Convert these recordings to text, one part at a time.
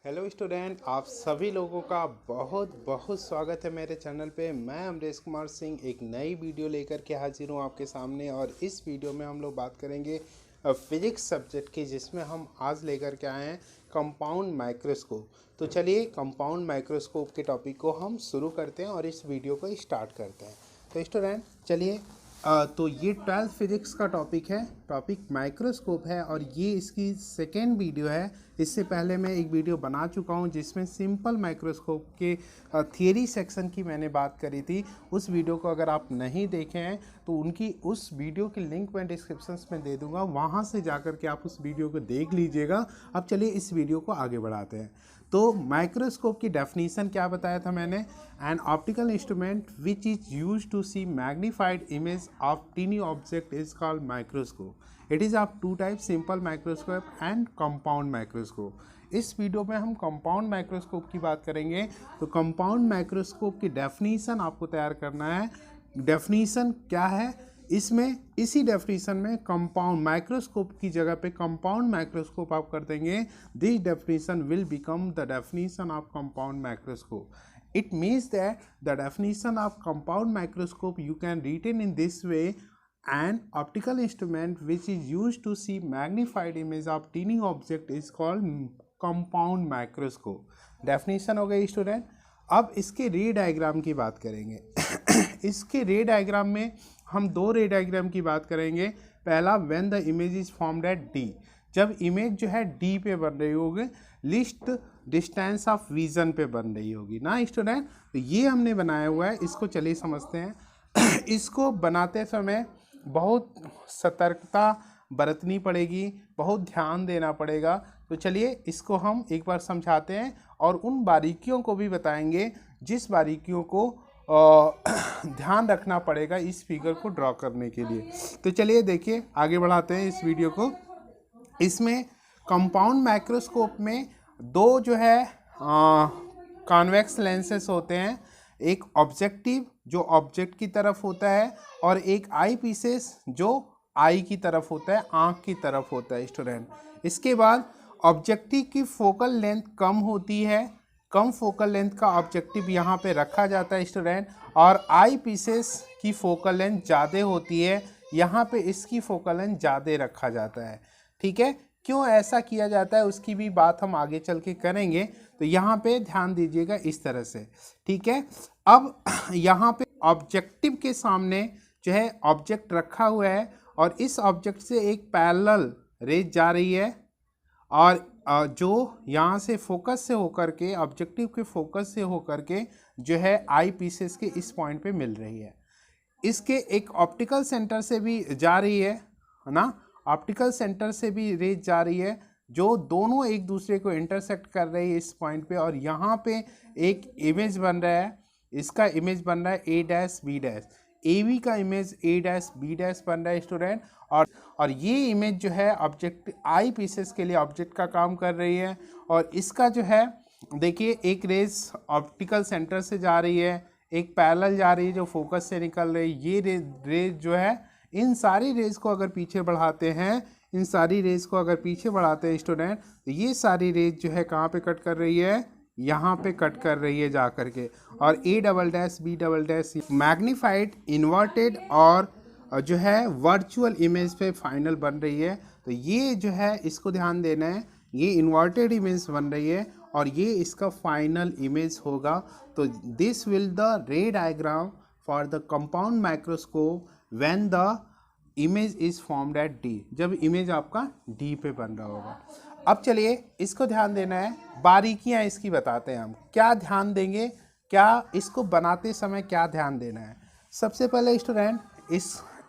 Hello student, आप सभी लोगों का बहुत बहुत स्वागत है मेरे चैनल पे। मैं अमरेश कुमार सिंह एक नई वीडियो लेकर के हाजिर हूँ आपके सामने। और इस वीडियो में हम लोग बात करेंगे फिजिक्स सब्जेक्ट की, जिसमें हम आज लेकर के आए हैं कंपाउंड माइक्रोस्कोप। तो चलिए कंपाउंड माइक्रोस्कोप के टॉपिक को हम शुरू करते हैं और इस वीडियो को स्टार्ट करते हैं। तो स्टूडेंट चलिए, तो ये 12th फिजिक्स का टॉपिक है, टॉपिक माइक्रोस्कोप है और ये इसकी सेकेंड वीडियो है। इससे पहले मैं एक वीडियो बना चुका हूँ जिसमें सिंपल माइक्रोस्कोप के थियरी सेक्शन की मैंने बात करी थी। उस वीडियो को अगर आप नहीं देखे हैं तो उनकी उस वीडियो की लिंक मैं डिस्क्रिप्शन में दे दूँगा, वहाँ से जाकर के आप उस वीडियो को देख लीजिएगा। अब चलिए इस वीडियो को आगे बढ़ाते हैं। तो माइक्रोस्कोप की डेफिनेशन क्या बताया था मैंने? An optical instrument which is use to see magnified image of tiny object is called microscope. It is of two type, simple microscope and compound microscope. इस वीडियो में हम कंपाउंड माइक्रोस्कोप की बात करेंगे। तो कंपाउंड माइक्रोस्कोप की definition आपको तैयार करना है। डेफिनेशन क्या है इसमें? इसी डेफिनेशन में कंपाउंड माइक्रोस्कोप की जगह पे कंपाउंड माइक्रोस्कोप आप कर देंगे। This definition will become the definition of compound microscope. It means that the definition of compound microscope you can written in this way: an optical instrument which is used to see magnified image of tiny object is called compound microscope. Definition हो गई student. अब इसके रे diagram की बात करेंगे। इसके रे डायग्राम में हम दो रे डायग्राम की बात करेंगे। पहला, when the image is formed at D, जब इमेज जो है डी पे बन रही होगी, लिस्ट डिस्टेंस ऑफ विजन पे बन रही होगी ना स्टूडेंट। तो ये हमने बनाया हुआ है, इसको चलिए समझते हैं। इसको बनाते समय बहुत सतर्कता बरतनी पड़ेगी, बहुत ध्यान देना पड़ेगा। तो चलिए इसको हम एक बार समझाते हैं और उन बारीकियों को भी बताएंगे जिस बारीकियों को ध्यान रखना पड़ेगा इस फिगर को ड्रॉ करने के लिए। तो चलिए देखिए, आगे बढ़ाते हैं इस वीडियो को। इसमें कंपाउंड माइक्रोस्कोप में दो जो है कॉन्वेक्स लेंसेस होते हैं। एक ऑब्जेक्टिव जो ऑब्जेक्ट की तरफ होता है और एक आई पीसेस जो आई की तरफ होता है, आँख की तरफ होता है स्टूडेंट। इसके बाद ऑब्जेक्टिव की फोकल लेंथ कम होती है, कम फोकल लेंथ का ऑब्जेक्टिव यहाँ पे रखा जाता है स्टूडेंट। और आई पीसेस की फोकल लेंथ ज़्यादा होती है, यहाँ पे इसकी फोकल लेंथ ज़्यादा रखा जाता है। ठीक है, क्यों ऐसा किया जाता है उसकी भी बात हम आगे चल के करेंगे। तो यहाँ पे ध्यान दीजिएगा इस तरह से। ठीक है, अब यहाँ पे ऑब्जेक्टिव के सामने जो है ऑब्जेक्ट रखा हुआ है और इस ऑब्जेक्ट से एक पैरेलल रेज जा रही है और जो यहाँ से फोकस से होकर के, ऑब्जेक्टिव के फोकस से होकर के जो है आई पीसेस के इस पॉइंट पे मिल रही है। इसके एक ऑप्टिकल सेंटर से भी जा रही है ना, ऑप्टिकल सेंटर से भी रेज जा रही है, जो दोनों एक दूसरे को इंटरसेक्ट कर रही है इस पॉइंट पे। और यहाँ पे एक इमेज बन रहा है, इसका इमेज बन रहा है A dash B dash, A B का image A dash B dash बन रहा है स्टूडेंट। और ये इमेज जो है ऑब्जेक्ट आई पीसेस के लिए ऑब्जेक्ट का काम कर रही है। और इसका जो है देखिए, एक रेज ऑप्टिकल सेंटर से जा रही है, एक पैरेलल जा रही है जो फोकस से निकल रही है। ये रेज जो है, इन सारी रेज को अगर पीछे बढ़ाते हैं, इन सारी रेज को अगर पीछे बढ़ाते हैं स्टूडेंट, तो ये सारी रेज जो है कहाँ पे कट कर रही है? यहाँ पे कट कर रही है जा करके। और A double dash B double dash magnified, inverted और जो है वर्चुअल इमेज पे फाइनल बन रही है। तो ये जो है इसको ध्यान देना है, ये इन्वर्टेड इमेज बन रही है और ये इसका फाइनल इमेज होगा। तो दिस विल द रे diagram for the compound microscope when the image is formed at D, जब इमेज आपका डी पे बन रहा होगा। अब चलिए इसको ध्यान देना है, बारीकियां इसकी बताते हैं हम। क्या ध्यान देंगे, क्या इसको बनाते समय क्या ध्यान देना है? सबसे पहले स्टूडेंट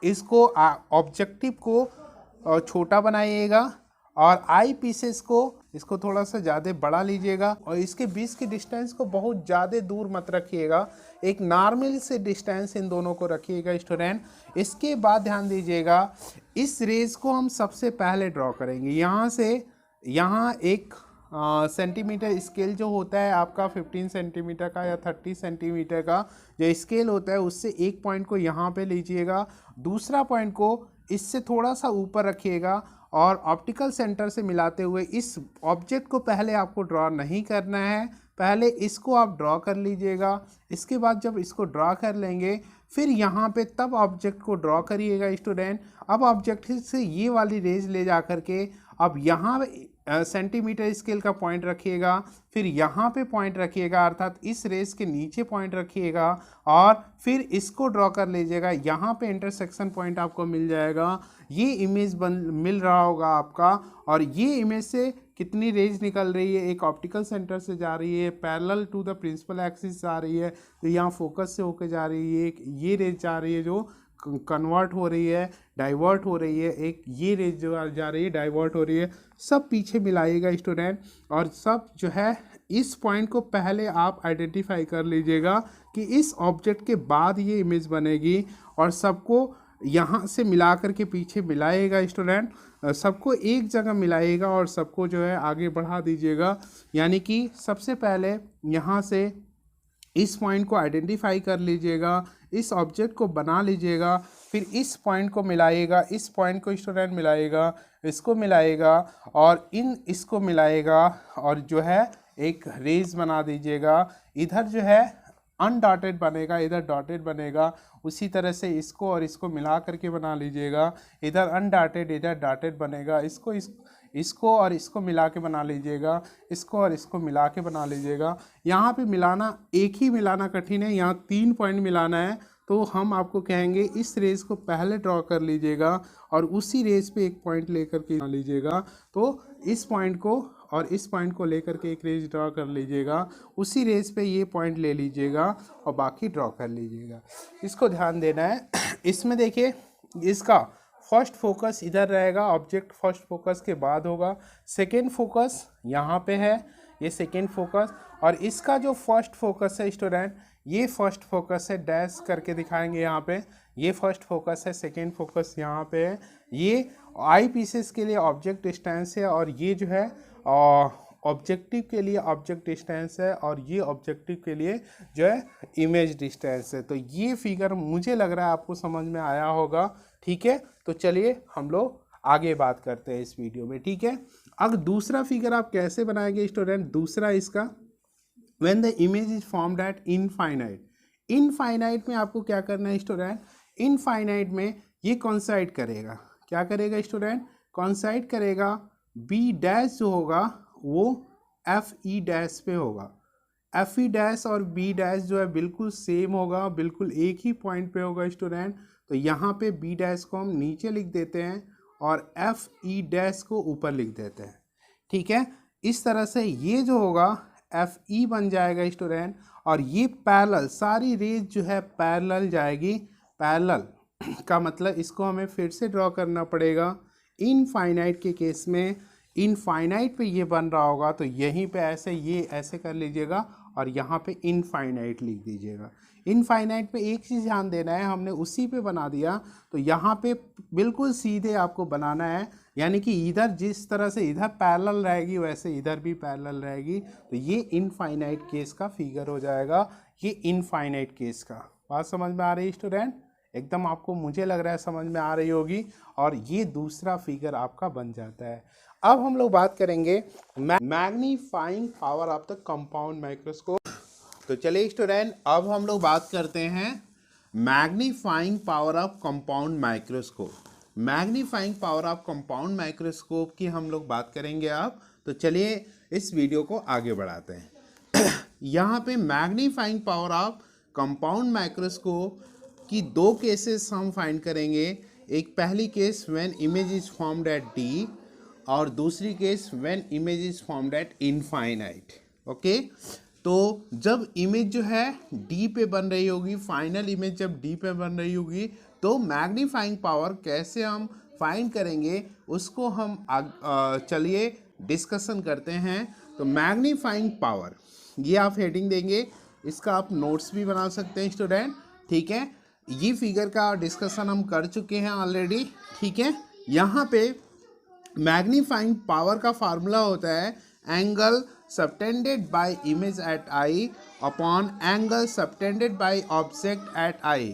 इसको ऑब्जेक्टिव को छोटा बनाइएगा और आई पीसेस को इसको थोड़ा सा ज़्यादा बड़ा लीजिएगा और इसके बीच की डिस्टेंस को बहुत ज़्यादा दूर मत रखिएगा, एक नॉर्मल से डिस्टेंस इन दोनों को रखिएगा स्टूडेंट। इसके बाद ध्यान दीजिएगा, इस रेज को हम सबसे पहले ड्रॉ करेंगे। यहाँ से यहाँ एक सेंटीमीटर स्केल जो होता है आपका 15 सेंटीमीटर का या 30 सेंटीमीटर का जो स्केल होता है, उससे एक पॉइंट को यहाँ पे लीजिएगा, दूसरा पॉइंट को इससे थोड़ा सा ऊपर रखिएगा और ऑप्टिकल सेंटर से मिलाते हुए इस ऑब्जेक्ट को पहले आपको ड्रॉ नहीं करना है, पहले इसको आप ड्रॉ कर लीजिएगा। इसके बाद जब इसको ड्रॉ कर लेंगे फिर यहाँ पे तब ऑब्जेक्ट को ड्रॉ करिएगा स्टूडेंट। अब ऑब्जेक्ट से ये वाली रेज ले जा करके अब यहाँ सेंटीमीटर स्केल का पॉइंट रखिएगा, फिर यहाँ पे पॉइंट रखिएगा अर्थात इस रेस के नीचे पॉइंट रखिएगा और फिर इसको ड्रॉ कर लीजिएगा। यहाँ पे इंटरसेक्शन पॉइंट आपको मिल जाएगा। ये इमेज मिल रहा होगा आपका और ये इमेज से कितनी रेज निकल रही है, एक ऑप्टिकल सेंटर से जा रही है, parallel to the principal axis जा रही है, तो यहाँ फोकस से होकर जा रही है, ये रेज जा रही है जो कन्वर्ट हो रही है, डाइवर्ट हो रही है, एक ये रेज जो जा रही है डाइवर्ट हो रही है। सब पीछे मिलाइएगा स्टूडेंट और सब जो है इस पॉइंट को पहले आप आइडेंटिफाई कर लीजिएगा कि इस ऑब्जेक्ट के बाद ये इमेज बनेगी और सबको यहाँ से मिला करके पीछे मिलाइएगा स्टूडेंट, सबको एक जगह मिलाइएगा और सबको जो है आगे बढ़ा दीजिएगा। यानी कि सबसे पहले यहाँ से इस पॉइंट को आइडेंटिफाई कर लीजिएगा, इस ऑब्जेक्ट को बना लीजिएगा, फिर इस पॉइंट को मिलाइएगा, इस पॉइंट को स्टूडेंट मिलाइएगा, इसको मिलाइएगा और इसको मिलाइएगा और जो है एक रेज बना दीजिएगा। इधर जो है अनडॉटेड बनेगा, इधर डॉटेड बनेगा, उसी तरह से इसको और इसको मिला करके बना लीजिएगा। इधर अनडॉटेड इधर डॉटेड बनेगा, इसको और इसको मिला के बना लीजिएगा, इसको और इसको मिला के बना लीजिएगा। यहाँ पे मिलाना एक ही मिलाना कठिन है, यहाँ 3 पॉइंट मिलाना है, तो हम आपको कहेंगे इस रेज को पहले ड्रॉ कर लीजिएगा और उसी रेज पे एक पॉइंट लेकर के बना लीजिएगा। तो इस पॉइंट को और इस पॉइंट को लेकर के एक रेज ड्रॉ कर लीजिएगा, उसी रेज पे ये पॉइंट ले लीजिएगा और बाकी ड्रॉ कर लीजिएगा। इसको ध्यान देना है। इसमें देखिए इसका फर्स्ट फोकस इधर रहेगा, ऑब्जेक्ट फर्स्ट फोकस के बाद होगा, सेकेंड फोकस यहाँ पे है, ये सेकेंड फोकस, और इसका जो फर्स्ट फोकस है स्टूडेंट ये फर्स्ट फोकस है, डैश करके दिखाएंगे यहाँ पे, ये फर्स्ट फोकस है, सेकेंड फोकस यहाँ पे है, ये आई पीसेस के लिए ऑब्जेक्ट डिस्टेंस है और ये जो है ऑब्जेक्टिव के लिए ऑब्जेक्ट डिस्टेंस है और ये ऑब्जेक्टिव के लिए जो है इमेज डिस्टेंस है। तो ये फिगर मुझे लग रहा है आपको समझ में आया होगा, ठीक है। तो चलिए हम लोग आगे बात करते हैं इस वीडियो में, ठीक है। अब दूसरा फिगर आप कैसे बनाएंगे स्टूडेंट, दूसरा इसका when the image is formed eight infinite. Infinite में आपको क्या करना है स्टूडेंट, इनफाइनाइट में ये कॉन्साइड करेगा, क्या करेगा स्टूडेंट, कॉन्साइड करेगा, बी डैश जो होगा वो एफ ई डैश पे होगा, एफ ई डैश और बी डैश जो है बिल्कुल सेम होगा, बिल्कुल एक ही पॉइंट पे होगा स्टूडेंट। तो यहाँ पे बी डैश को हम नीचे लिख देते हैं और एफ ई डैश को ऊपर लिख देते हैं, ठीक है। इस तरह से ये जो होगा एफ ई बन जाएगा स्टूडेंट और ये पैरेलल, सारी रेज जो है पैरेलल जाएगी। पैरेलल का मतलब इसको हमें फिर से ड्रॉ करना पड़ेगा। इनफाइनाइट के केस में इनफाइनाइट पे ये बन रहा होगा तो यहीं पे ऐसे ये ऐसे कर लीजिएगा और यहाँ पे इनफाइनाइट लिख दीजिएगा। इनफाइनाइट पे एक चीज़ ध्यान देना है, हमने उसी पे बना दिया तो यहाँ पे बिल्कुल सीधे आपको बनाना है, यानी कि इधर जिस तरह से इधर पैरेलल रहेगी वैसे इधर भी पैरेलल रहेगी। तो ये इनफाइनाइट केस का फिगर हो जाएगा, ये इनफाइनाइट केस का। बात समझ में आ रही है स्टूडेंट, एकदम आपको मुझे लग रहा है समझ में आ रही होगी और ये दूसरा फिगर आपका बन जाता है। अब हम लोग बात करेंगे magnifying power of the compound microscope. तो चलिए स्टूडेंट अब हम लोग बात करते हैं magnifying power of compound microscope. Magnifying power of compound microscope की हम लोग बात करेंगे अब। तो चलिए इस वीडियो को आगे बढ़ाते हैं। यहाँ पे magnifying power of compound microscope की 2 केसेस हम फाइंड करेंगे। एक पहली case when image is formed at D और दूसरी case when image is formed eight infinite. Okay, तो जब इमेज जो है डी पे बन रही होगी, फाइनल इमेज जब डी पे बन रही होगी तो मैग्नीफाइंग पावर कैसे हम फाइंड करेंगे उसको हम चलिए डिस्कशन करते हैं। तो मैग्नीफाइंग पावर, ये आप हेडिंग देंगे, इसका आप नोट्स भी बना सकते हैं स्टूडेंट, ठीक है। ये फिगर का डिस्कशन हम कर चुके हैं ऑलरेडी, ठीक है। यहाँ पे मैग्नीफाइंग पावर का फार्मूला होता है angle subtended by image at eye upon angle subtended by object at eye,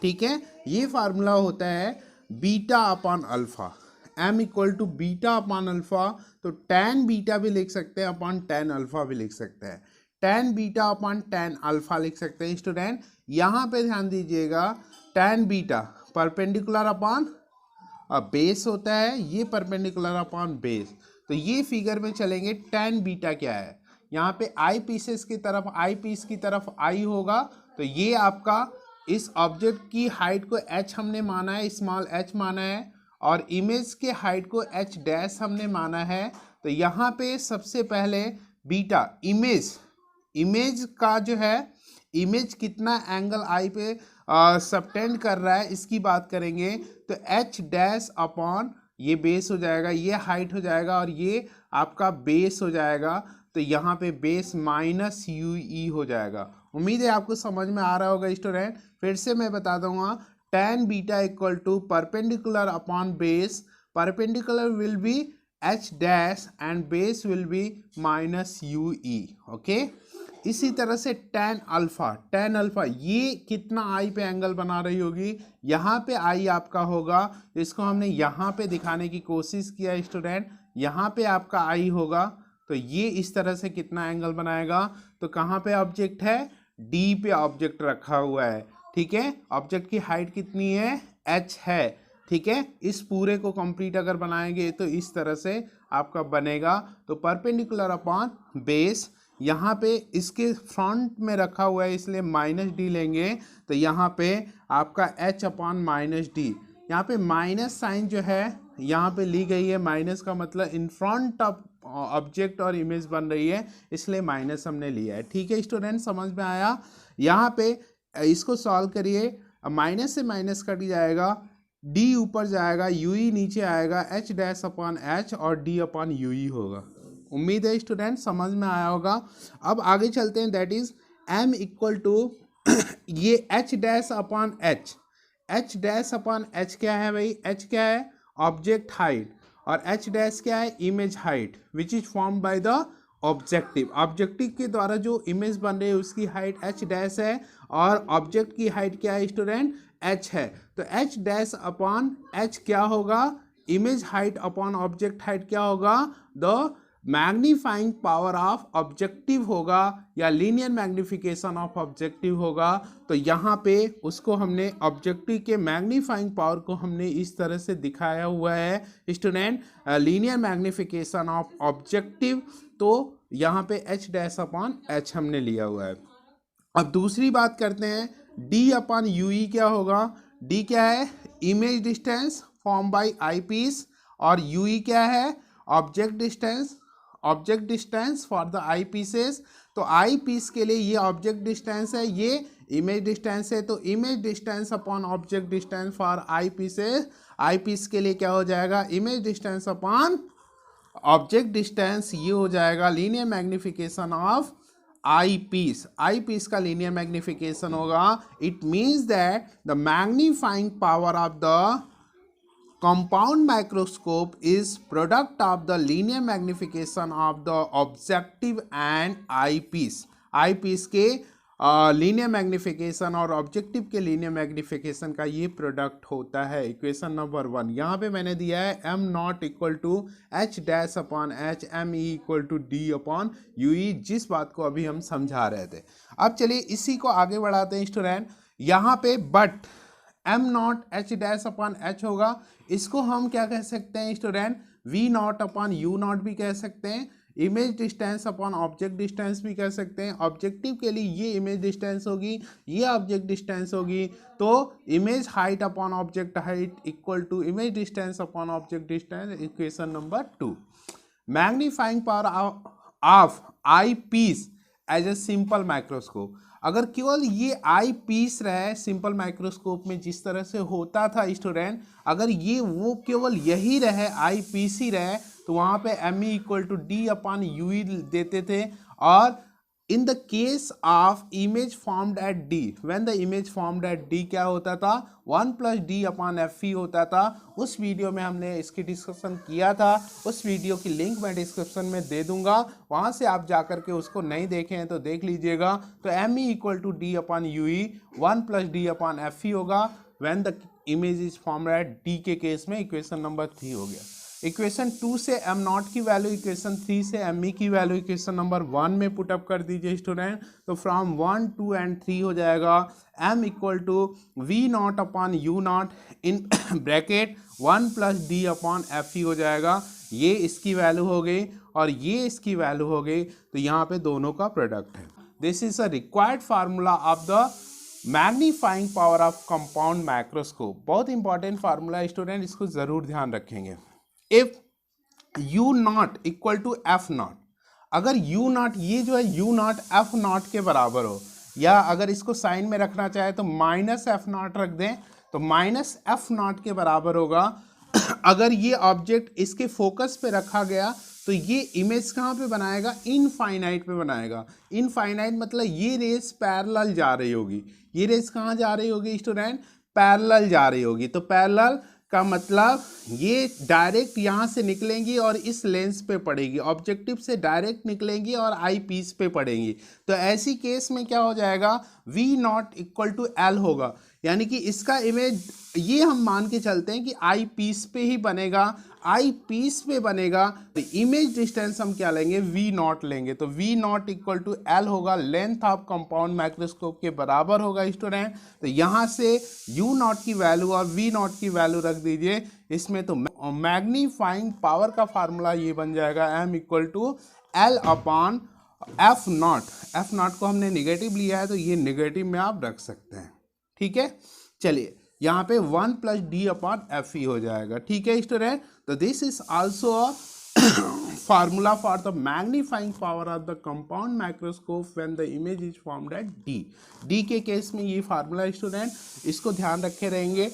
ठीक है। ये फार्मूला होता है beta upon alpha. m equal to beta upon alpha, तो tan बीटा भी लिख सकते हैं अपॉन tan अल्फा भी लिख सकते हैं, tan beta upon tan alpha लिख सकते हैं स्टूडेंट। यहाँ पे ध्यान दीजिएगा, tan beta perpendicular upon base होता है, ये परपेंडिकुलर अपॉन बेस। तो ये फिगर में चलेंगे, tan बीटा क्या है, यहाँ पे आई पीसेस की तरफ, आई पीस की तरफ आई होगा, तो ये आपका इस ऑब्जेक्ट की हाइट को h हमने माना है, स्मॉल h माना है, और इमेज के हाइट को h डैश हमने माना है। तो यहाँ पे सबसे पहले बीटा इमेज का जो है, इमेज कितना एंगल आई पे सबटेंड कर रहा है इसकी बात करेंगे, तो h डैश अपॉन ये बेस हो जाएगा, ये हाइट हो जाएगा, और ये आपका बेस हो जाएगा। तो यहाँ पे बेस माइनस UE हो जाएगा। उम्मीद है आपको समझ में आ रहा होगा स्टूडेंट। फिर से मैं बता दूंगा, tan beta equal to perpendicular upon base, perpendicular will be h dash and base will be minus UE। Okay, इसी तरह से tan अल्फा ये कितना आई पे एंगल बना रही होगी, यहाँ पे आई आपका होगा, इसको हमने यहाँ पे दिखाने की कोशिश किया स्टूडेंट, यहाँ पे आपका आई होगा, तो ये इस तरह से कितना एंगल बनाएगा। तो कहाँ पे ऑब्जेक्ट है, D पे ऑब्जेक्ट रखा हुआ है, ठीक है। ऑब्जेक्ट की हाइट कितनी है, h है, ठीक है। इस पूरे को कंप्लीट अगर बनाएंगे तो इस तरह से आपका बनेगा। तो परपेंडिकुलर अपॉन बेस, यहाँ पे इसके फ्रंट में रखा हुआ है इसलिए माइनस डी लेंगे, तो यहाँ पे आपका h अपॉन माइनस डी, यहाँ पे माइनस साइन जो है यहाँ पे ली गई है, माइनस का मतलब इन फ्रंट ऑफ ऑब्जेक्ट और इमेज बन रही है, इसलिए माइनस हमने लिया है, ठीक है स्टूडेंट, समझ में आया। यहाँ पे इसको सॉल्व करिए, माइनस से माइनस कट जाएगा, d ऊपर जाएगा, UE नीचे आएगा, h डैश अपॉन h और d अपॉन UE होगा। उम्मीद है स्टूडेंट समझ में आया होगा। अब आगे चलते हैं, that is m equal to ये h dash upon h dash upon h क्या है भाई, h क्या है, ऑब्जेक्ट हाइट, और h डैश क्या है, image height, which is form by the objective के द्वारा जो इमेज बन रही है उसकी हाइट h डैश है, और ऑब्जेक्ट की हाइट क्या है स्टूडेंट, h है। तो h डैश अपॉन h क्या होगा, image height upon object height क्या होगा, the magnifying power of objective होगा, या लीनियर मैग्निफिकेशन ऑफ ऑब्जेक्टिव होगा। तो यहाँ पे उसको हमने ऑब्जेक्टिव के मैग्नीफाइंग पावर को हमने इस तरह से दिखाया हुआ है student, linear magnification of objective. तो यहाँ पे h डैश अपॉन h हमने लिया हुआ है। अब दूसरी बात करते हैं, d अपॉन UE क्या होगा, d क्या है, image distance form by eyepiece, और UE क्या है, object distance for the eyepieces. तो आई पीस के लिए ये ऑब्जेक्ट डिस्टेंस है, ये इमेज डिस्टेंस है, तो image distance upon object distance for eyepieces, eyepiece के लिए क्या हो जाएगा, image distance upon object distance, ये हो जाएगा linear magnification of eyepiece का लीनियर मैग्निफिकेशन होगा। It means that the magnifying power of the compound microscope is product of the linear magnification of the objective and eyepiece के linear magnification और objective के linear magnification का ये product होता है। Equation number 1 यहाँ पे मैंने दिया है, m not equal to h dash upon h, m e equal to d upon UE, जिस बात को अभी हम समझा रहे थे। अब चलिए इसी को आगे बढ़ाते हैं स्टूडेंट। यहाँ पे but m not h dash upon h होगा, इसको हम क्या कह सकते हैं student, v not upon u not भी कह सकते हैं, image distance upon object distance भी कह सकते हैं। ऑब्जेक्टिव के लिए ये इमेज डिस्टेंस होगी, ये ऑब्जेक्ट डिस्टेंस होगी, तो image height upon object height equal to image distance upon object distance, equation number 2। Magnifying power of eyepiece as a simple microscope, अगर केवल ये आई पीस रहे सिंपल माइक्रोस्कोप में जिस तरह से होता था स्टूडेंट, अगर ये वो केवल यही रहे, आई पीस ही रहे, तो वहाँ पे m e equal to d upon UE देते थे। और in the case of image formed at d, when the image formed at d क्या होता था, 1 प्लस d अपॉन FE होता था। उस वीडियो में हमने इसकी डिस्कशन किया था, उस वीडियो की लिंक मैं डिस्क्रिप्शन में दे दूंगा, वहाँ से आप जाकर के उसको नहीं देखे हैं तो देख लीजिएगा। तो m e equal to d upon UE 1 plus d upon FE होगा, when the image is formed at D के केस में इक्वेशन नंबर 3 हो गया। इक्वेशन 2 से एम नॉट की वैल्यू, इक्वेशन 3 से एम ई की वैल्यू इक्वेशन नंबर 1 में पुटअप कर दीजिए स्टूडेंट। तो फ्रॉम 1, 2 एंड 3 हो जाएगा M equal to V not upon U not in bracket 1 plus D upon F E हो जाएगा। ये इसकी वैल्यू हो गई और ये इसकी वैल्यू हो गई, तो यहाँ पे दोनों का प्रोडक्ट है। This is a required formula of the magnifying power of compound microscope. बहुत इंपॉर्टेंट फार्मूला है स्टूडेंट, इसको जरूर ध्यान रखेंगे। If U not equal to F not, अगर यू नॉट, ये जो है यू नॉट एफ नॉट के बराबर हो, या अगर इसको साइन में रखना चाहे तो माइनस एफ नॉट रख दें, तो माइनस एफ नॉट के बराबर होगा। अगर ये ऑब्जेक्ट इसके फोकस पे रखा गया तो ये इमेज कहाँ पे बनाएगा, इनफाइनाइट पे बनाएगा। इनफाइनाइट मतलब ये रेस पैरेलल जा रही होगी। ये रेस कहाँ जा रही होगी स्टूडेंट, पैरेलल जा रही होगी। तो पैरेलल का मतलब ये डायरेक्ट यहाँ से निकलेंगी और इस लेंस पे पड़ेगी, ऑब्जेक्टिव से डायरेक्ट निकलेंगी और आई पीस पे पड़ेंगी। तो ऐसी केस में क्या हो जाएगा, V not equal to L होगा, यानी कि इसका इमेज ये हम मान के चलते हैं कि आई पीस पे ही बनेगा। आई पीस पे बनेगा तो इमेज डिस्टेंस हम क्या लेंगे, वी नॉट लेंगे। तो V not equal to L होगा, लेंथ ऑफ कंपाउंड माइक्रोस्कोप के बराबर होगा स्टूडेंट। तो यहाँ से यू नॉट की वैल्यू और वी नॉट की वैल्यू रख दीजिए इसमें। तो मैग्नीफाइंग पावर का फार्मूला ये बन जाएगा M equal to L upon F not. F not को हमने निगेटिव लिया है तो ये निगेटिव में आप रख सकते हैं, ठीक है। चलिए यहाँ पे 1 plus D upon F E हो जाएगा, ठीक है स्टूडेंट। तो this is also a formula for the magnifying power of the compound microscope when the image is formed at D. D के केस में ये फार्मूला स्टूडेंट, इसको ध्यान रखे रहेंगे।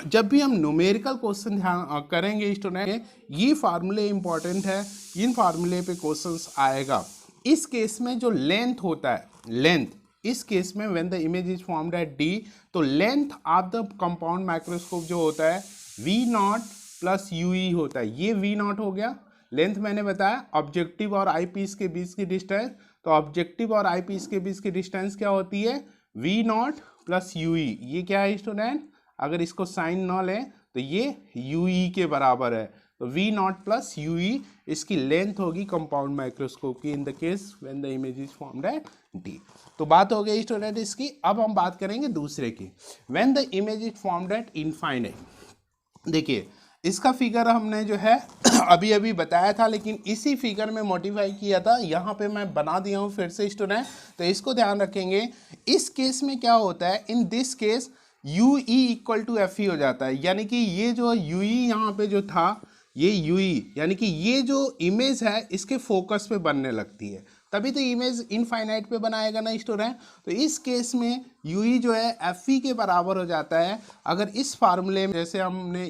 जब भी हम न्यूमेरिकल क्वेश्चन ध्यान करेंगे स्टूडेंट, ये फार्मूले इंपॉर्टेंट है, इन फार्मूले पे क्वेश्चंस आएगा। इस केस में जो लेंथ होता है, लेंथ इस केस में when the image is formed at D, तो length of the compound microscope जो होता है V not plus U E होता है। ये वी नॉट हो गया, लेंथ मैंने बताया ऑब्जेक्टिव और आई पीस के बीच की डिस्टेंस। तो ऑब्जेक्टिव और आई पीस के बीच की डिस्टेंस क्या होती है, V not plus U E. ये क्या है स्टूडेंट, अगर इसको साइन न लें तो ये यू ई के बराबर है। तो V not plus U E इसकी लेंथ होगी कंपाउंड माइक्रोस्कोप की in the case when the image is formed at D. तो बात हो गई स्टूडेंट इसकी। अब हम बात करेंगे दूसरे की, when the image is formed eight infinite. देखिए इसका फिगर हमने जो है अभी अभी बताया था, लेकिन इसी फिगर में मॉडिफाई किया था, यहाँ पे मैं बना दिया हूँ फिर से स्टूडेंट। तो इसको ध्यान रखेंगे। इस केस में क्या होता है, in this case U E equal to F E हो जाता है, यानी कि ये जो यू ई यहाँ पे जो था, ये यू ई यानी कि ये जो इमेज है इसके फोकस पे बनने लगती है, तभी तो इमेज इनफाइनाइट पे बनाएगा ना स्टूडेंट। तो इस केस में यू ई जो है एफ ई के बराबर हो जाता है। अगर इस फार्मूले में जैसे हमने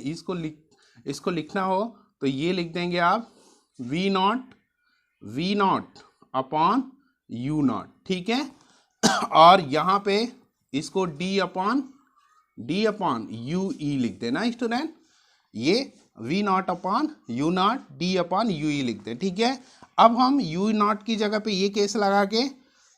इसको लिखना हो तो ये लिख देंगे आप V not upon U not, ठीक है। और यहाँ पे इसको डी अपॉन यू ई लिख देना स्टूडेंट। ये V not upon U not, D upon U E लिखते हैं, ठीक है। अब हम यू नॉट की जगह पे ये केस लगा के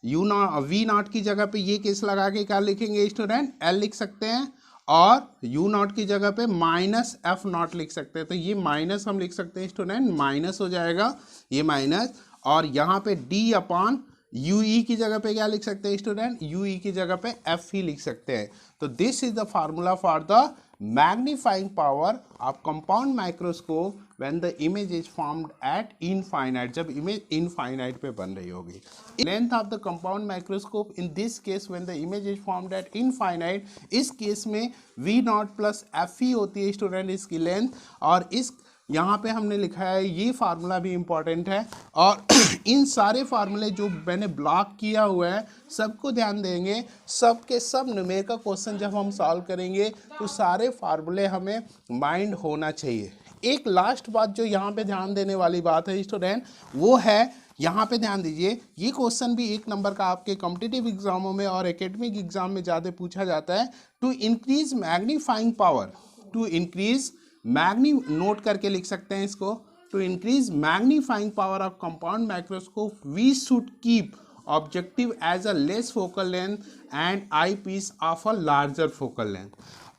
वी नॉट की जगह पे ये केस लगा के क्या लिखेंगे स्टूडेंट, एल लिख सकते हैं, और यू नॉट की जगह पे माइनस एफ नॉट लिख सकते हैं। तो ये माइनस हम लिख सकते हैं स्टूडेंट, माइनस हो जाएगा ये माइनस। और यहाँ पे डी अपॉन यू ई की जगह पे क्या लिख सकते हैं स्टूडेंट, यू ई की जगह पे एफ ही लिख सकते हैं। तो this is the formula for the magnifying power of compound microscope when the image is formed eight infinite, जब इमेज इनफाइनाइट पे बन रही होगी। Length of the compound microscope in this case when the image is formed eight infinite, इस case में we not plus F ही होती है student इसकी लेंथ। और इस यहाँ पे हमने लिखा है, ये फार्मूला भी इम्पॉर्टेंट है। और इन सारे फार्मूले जो मैंने ब्लॉक किया हुआ है सबको ध्यान देंगे, सब के सब न्यूमेरिकल क्वेश्चन जब हम सॉल्व करेंगे तो सारे फार्मूले हमें माइंड होना चाहिए। एक लास्ट बात जो यहाँ पे ध्यान देने वाली बात है स्टूडेंट, वो है यहाँ पे ध्यान दीजिए, ये क्वेश्चन भी 1 नंबर का आपके कॉम्पिटिटिव एग्जामों में और एकेडमिक एग्जाम में ज़्यादा पूछा जाता है। To increase magnifying power, to increase note करके लिख सकते हैं इसको, to increase magnifying power of compound microscope we should keep objective as a less focal length and eyepiece of a larger focal length.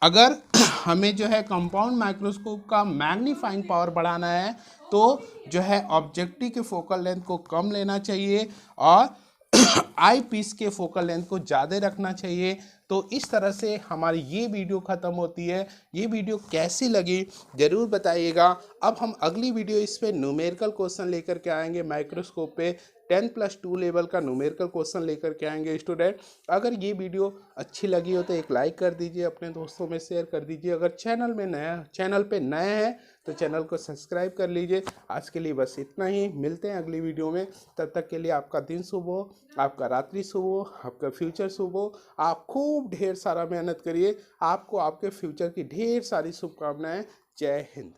अगर हमें जो है compound microscope का मैग्नीफाइंग पावर बढ़ाना है तो जो है ऑब्जेक्टिव के फोकल लेंथ को कम लेना चाहिए और आई पीस के फोकल लेंथ को ज़्यादा रखना चाहिए। तो इस तरह से हमारी ये वीडियो ख़त्म होती है। ये वीडियो कैसी लगी ज़रूर बताइएगा। अब हम अगली वीडियो इस पे न्यूमेरिकल क्वेश्चन लेकर के आएंगे, माइक्रोस्कोप पे 10+2 लेवल का न्यूमेरिकल क्वेश्चन लेकर के आएंगे स्टूडेंट। अगर ये वीडियो अच्छी लगी हो तो एक लाइक कर दीजिए, अपने दोस्तों में शेयर कर दीजिए। अगर चैनल पे नए हैं तो चैनल को सब्सक्राइब कर लीजिए। आज के लिए बस इतना ही, मिलते हैं अगली वीडियो में। तब तक के लिए आपका दिन शुभ हो, आपका रात्रि शुभ हो, आपका फ्यूचर शुभ हो। आप खूब ढेर सारा मेहनत करिए। आपको आपके फ्यूचर की ढेर सारी शुभकामनाएं। जय हिंद।